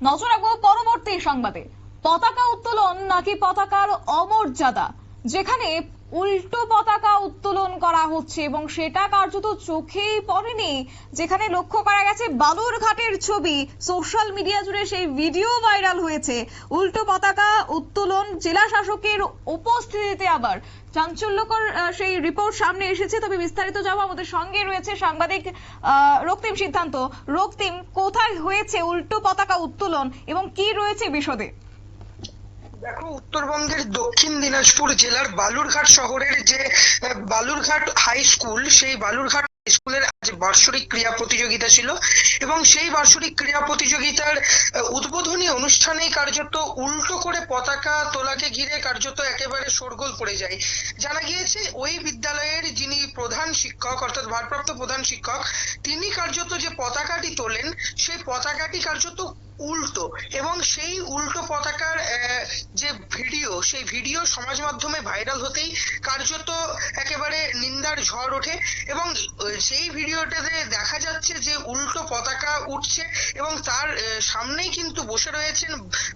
নজর রাখবো পরবর্তী সংবাদে। পতাকা উত্তোলন নাকি পতাকার অমর্যাদা, যেখানে উল্টো পতাকা উত্তোলন করা হচ্ছে এবং সেটা কার্যত চোখেই পড়েনি। যেখানে লক্ষ্য করা গেছে বালুরঘাটের ছবি, সোশ্যাল মিডিয়া জুড়ে সেই ভিডিও ভাইরাল হয়েছে। উল্টো পতাকা উত্তোলন, জেলা শাসকের উপস্থিতিতে আবার চাঞ্চল্যকর সেই রিপোর্ট সামনে এসেছে। তবে বিস্তারিত যাবো, আমাদের সঙ্গে রয়েছে সাংবাদিক রক্তিম সিদ্ধান্ত। রক্তিম, কোথায় হয়েছে উল্টো পতাকা উত্তোলন এবং কি রয়েছে বিশদে? দেখো, উত্তরবঙ্গের দক্ষিণ দিনাজপুর জেলার বালুরঘাট শহরের যে বালুরঘাট হাই স্কুল, সেই বালুরঘাট স্কুলের আজ বার্ষিক ক্রীড়া প্রতিযোগিতা ছিল এবং সেই বার্ষিক ক্রীড়া প্রতিযোগিতার উদ্বোধনী অনুষ্ঠানেই কার্যত উল্টো করে পতাকা তোলাকে ঘিরে কার্যত একেবারে শোরগোল পড়ে যায়। জানা গিয়েছে ওই বিদ্যালয়ের যিনি প্রধান শিক্ষক, অর্থাৎ ভারপ্রাপ্ত প্রধান শিক্ষক, তিনি কার্যত যে পতাকাটি তোলেন সেই পতাকাটি কার্যত উল্টো, এবং সেই উল্টো পতাকার যে ভিডিও, সেই ভিডিও সমাজ মাধ্যমে ভাইরাল হতেই কার্যত একেবারে নিন্দার ঝড় ওঠে এবং সেই ভিডিওটাতে দেখা যাচ্ছে যে উল্টো পতাকা উঠছে এবং তার সামনেই কিন্তু বসে রয়েছেন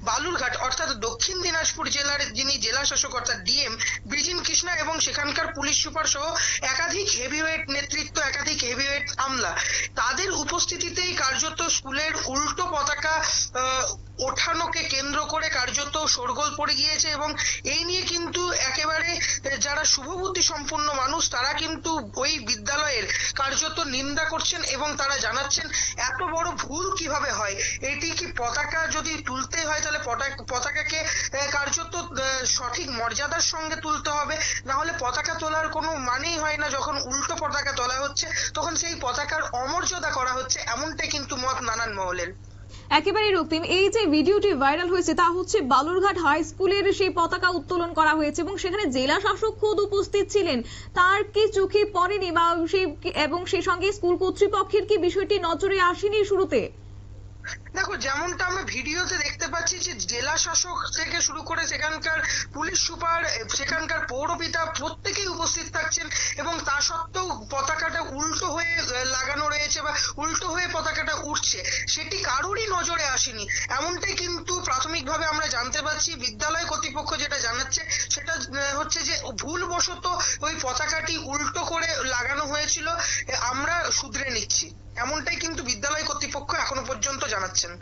বালুরঘাট অর্থাৎ দক্ষিণ দিনাজপুর জেলার যিনি জেলা শাসক অর্থাৎ ডিএম বিজিন কৃষ্ণা এবং সেখানকার পুলিশ সুপার সহ একাধিক হেভিওয়েট নেতৃত্ব, একাধিক হেভিওয়েট আমলা, তাদের উপস্থিতিতেই কার্যত স্কুলের উল্টো পতাকা ওঠানোকে কেন্দ্র করে কার্যত শোরগোল পড়ে গিয়েছে এবং এই নিয়ে কিন্তু একেবারে যারা শুভবুদ্ধি সম্পন্ন মানুষ তারা কিন্তু ওই বিদ্যালয়ের কার্যত নিন্দা করছেন এবং তারা জানাচ্ছেন এত বড় ভুল কিভাবে হয়। এটি কি পতাকা যদি তুলতে হয় তাহলে পতাকাকে কার্যত সঠিক মর্যাদার সঙ্গে তুলতে হবে, না হলে পতাকা তোলার কোনো মানেই হয় না। যখন উল্টো পতাকা তোলা হচ্ছে তখন সেই পতাকার অমর্যাদা করা হচ্ছে, এমনটাই কিন্তু মত নানান মহলের। একেবারে রক্তিম, এই যে ভিডিওটি ভাইরাল হয়েছে তা হচ্ছে বালুরঘাট হাই স্কুলের সেই পতাকা উত্তোলন করা হয়েছে এবং সেখানে জেলা শাসক খোদ উপস্থিত ছিলেন। তার কি চোখে পড়েনি বা এবং সেই সঙ্গে স্কুল কর্তৃপক্ষের কি বিষয়টি নজরে আসেনি শুরুতে? দেখো, যেমনটা আমরা ভিডিওতে দেখতে পাচ্ছি যে জেলা শাসক থেকে শুরু করে সেখানকার পুলিশ সুপার, সেখানকার পৌরপিতা প্রত্যেকেই উপস্থিত থাকছেন এবং তা সত্ত্বেও পতাকাটা উল্টো হয়ে লাগানো রয়েছে বা উল্টো হয়ে পতাকাটা উঠছে, সেটি কারোরই নজরে আসেনি। এমনটাই কিন্তু প্রাথমিকভাবে আমরা জানতে পারছি। বিদ্যালয় কর্তৃপক্ষ যেটা জানাচ্ছে সেটা হচ্ছে যে ভুলবশত ওই পতাকাটি উল্টো করে লাগানো হয়েছিল, আমরা শুধরে নিচ্ছি, এমনটাই কিন্তু বিদ্যালয় কর্তৃপক্ষ এখনো পর্যন্ত জানাচ্ছেন।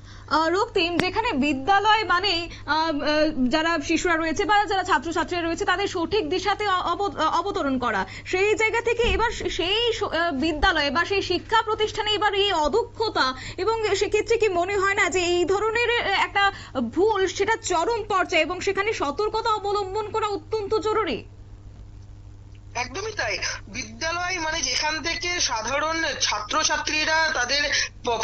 রক্তিম, যেখানে বিদ্যালয় মানে যারা শিশুরা রয়েছে বা যারা ছাত্রছাত্রীরা রয়েছে তাদের সঠিক দিশাতে অবতরণ করা, সেই জায়গা থেকে এবার সেই বিদ্যালয়ে বা সেই শিক্ষা প্রতিষ্ঠানে এবার এই অদক্ষতা, এবং সেক্ষেত্রে কি মনে হয় না যে এই ধরনের একটা ভুল সেটা চরম পর্যায়ে এবং সেখানে সতর্কতা অবলম্বন করা অত্যন্ত জরুরি? একদমই তাই। বিদ্যালয় মানে যেখান থেকে সাধারণ ছাত্রছাত্রীরা তাদের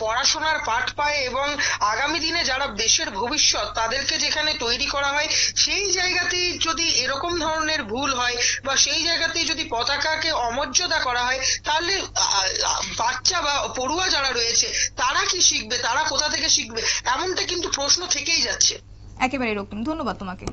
পড়াশোনার পাঠ পায় এবং আগামী দিনে যারা দেশের ভবিষ্যৎ তাদেরকে যেখানে তৈরি করা হয়, সেই জায়গাতেই যদি এরকম ধরনের ভুল হয় বা সেই জায়গাতেই যদি পতাকাকে অমর্যাদা করা হয়, তাহলে বাচ্চা বা পড়ুয়া যারা রয়েছে তারা কি শিখবে, তারা কোথা থেকে শিখবে, এমনটা কিন্তু প্রশ্ন থেকেই যাচ্ছে। একেবারে রক্তিম, ধন্যবাদ তোমাকে।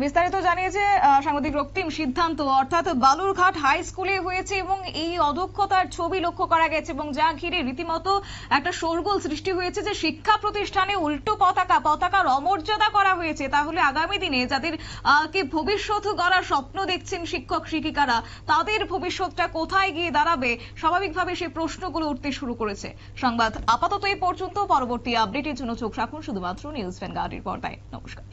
বিস্তারিত জানিয়েছে সাংবাদিক রক্তিম সিদ্ধান্ত। অর্থাৎ বালুরঘাট হাই স্কুলে হয়েছে এবং এই অদক্ষতার ছবি লক্ষ্য করা গেছে এবং যা ঘিরে রীতিমতো একটা শোরগোল সৃষ্টি হয়েছে যে শিক্ষা প্রতিষ্ঠানে উল্টো পতাকার অমর্যাদা করা হয়েছে। তাহলে আগামী দিনে যাদের কে ভবিষ্যৎ গড়ার স্বপ্ন দেখছেন শিক্ষক শিক্ষিকারা, তাদের ভবিষ্যৎটা কোথায় গিয়ে দাঁড়াবে, স্বাভাবিকভাবে সেই প্রশ্নগুলো উঠতে শুরু করেছে। সংবাদ আপাতত এই পর্যন্ত। পরবর্তী আপডেটের জন্য চোখ রাখুন শুধুমাত্র নিউজ ভ্যানগার্ডের পর্দায়। নমস্কার।